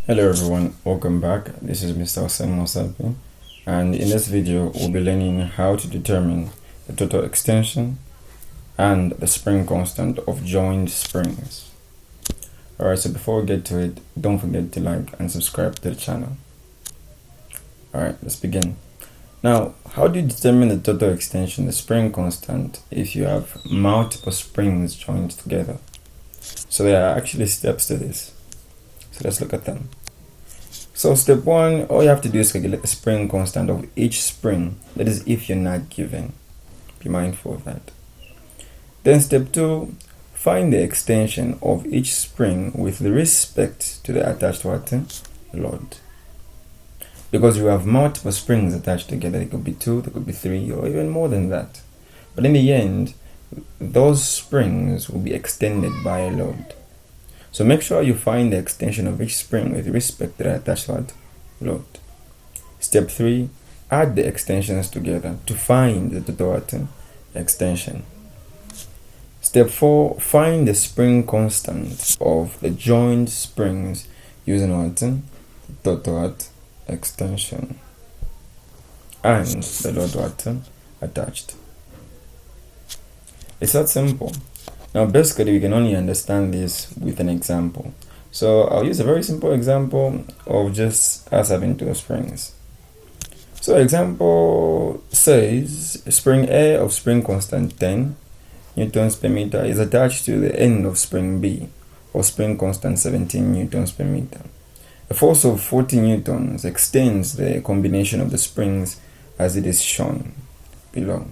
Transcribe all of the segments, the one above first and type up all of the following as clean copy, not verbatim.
Hello everyone, welcome back. This is Mr. Hossein Mosapi, and in this video we'll be learning how to determine the total extension and the spring constant of joined springs. Alright, so before we get to it, don't forget to like and subscribe to the channel. Alright, let's begin. Now, how do you determine the total extension, the spring constant, if you have multiple springs joined together? So there are actually steps to this. So let's look at them. So step one, all you have to do is calculate the spring constant of each spring. That is if you're not given. Be mindful of that. Then step two, find the extension of each spring with respect to the attached load. Because you have multiple springs attached together, it could be 2, there could be 3, or even more than that. But in the end, those springs will be extended by a load. So make sure you find the extension of each spring with respect to the attached load. Step 3, add the extensions together to find the total extension. Step 4, find the spring constant of the joined springs using total extension and the load attached. It's that simple. Now basically we can only understand this with an example. So I'll use a very simple example of just us having 2 springs. So example says spring A of spring constant 10 newtons per meter is attached to the end of spring B of spring constant 17 newtons per meter. A force of 40 newtons extends the combination of the springs as it is shown below.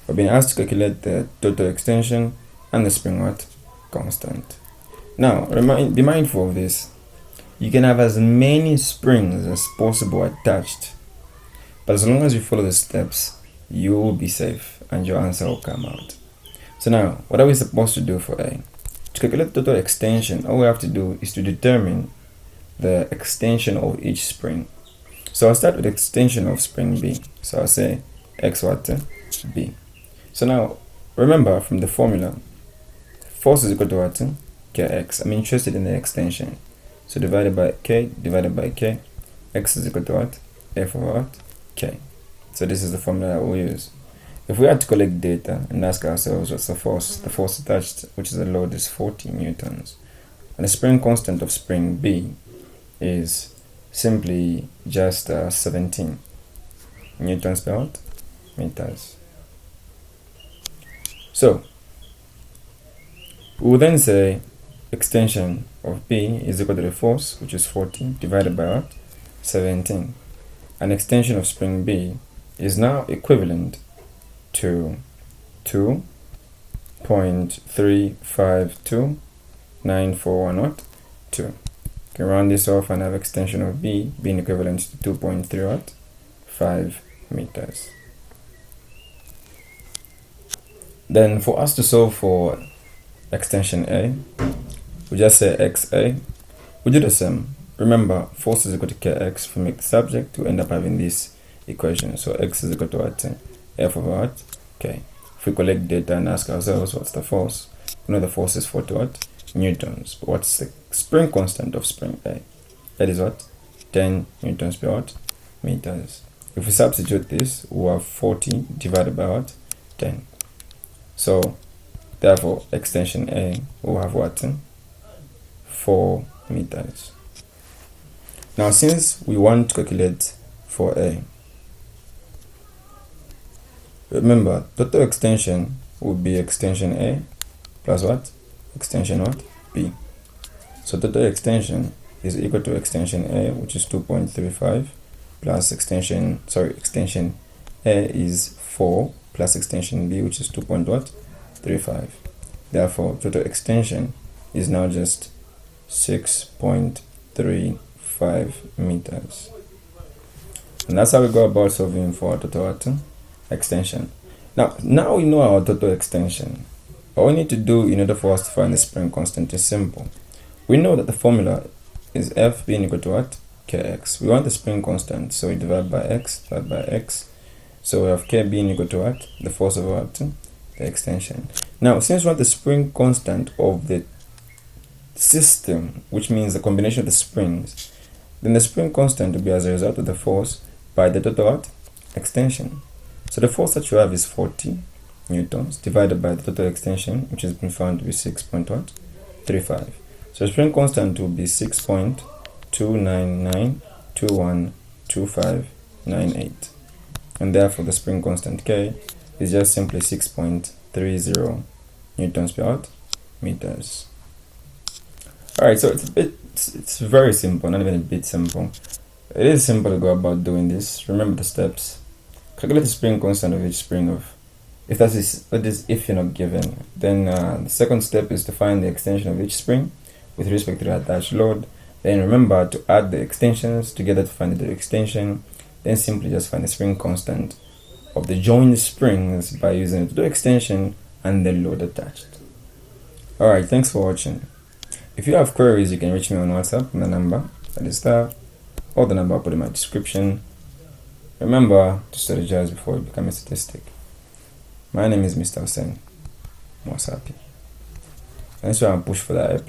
We've been asked to calculate the total extension and the spring constant. Now, be mindful of this. You can have as many springs as possible attached, but as long as you follow the steps, you will be safe and your answer will come out. So now, what are we supposed to do for A? To calculate the total extension, all we have to do is to determine the extension of each spring. So I'll start with the extension of spring B. So I'll say x B. So now, remember from the formula, force is equal to kx. I'm interested in the extension. So divided by k, x is equal to f of k. So this is the formula that we'll use. If we had to collect data and ask ourselves what's the force attached, which is the load, is 40 newtons. And the spring constant of spring B is simply just 17 newtons per meters. So we will then say extension of B is equal to the force, which is 40, divided by 17. And extension of spring B is now equivalent to 2.352941 You can round this off and have extension of B being equivalent to 2.35 meters. Then for us to solve for extension A, we just say XA. We do the same. Remember, force is equal to kx. If we make the subject, we end up having this equation. So x is equal to f of k. If we collect data and ask ourselves what's the force, we know the force is 40 newtons. But what's the spring constant of spring A? That is 10 newtons per meters. If we substitute this, we'll have 40 divided by 10. So therefore, extension A will have 4 meters. Now, since we want to calculate for A, remember, total extension would be extension A plus extension B. So total extension is equal to extension A, which is 2.35, plus extension A is 4, plus extension B, which is 2.35. Therefore, total extension is now just 6.35 meters. And that's how we go about solving for our total extension. Now we know our total extension. All we need to do in order for us to find the spring constant is simple. We know that the formula is F being equal to kx. We want the spring constant, so we divide by x, So we have k being equal to the force of the extension. Now, since we want the spring constant of the system, which means the combination of the springs, then the spring constant will be as a result of the force by the total what? Extension. So the force that you have is 40 newtons divided by the total extension, which has been found to be 6.35. So the spring constant will be 6.299212598, and therefore the spring constant K is just simply 6.30 newtons per meters. Alright, so it's very simple, not even a bit simple. It is simple to go about doing this. Remember the steps. Calculate the spring constant of each spring of, if if you're not given. Then the second step is to find the extension of each spring with respect to the attached load. Then remember to add the extensions together to find the extension. Then simply just find the spring constant of the joined springs by using the total extension and the load attached. Alright, thanks for watching. If you have queries, you can reach me on WhatsApp on the number that is there, or the number I'll put in my description. Remember to strategize before you become a statistic. My name is Mr. Hussein Mwasapi. Let's try and push for that A+.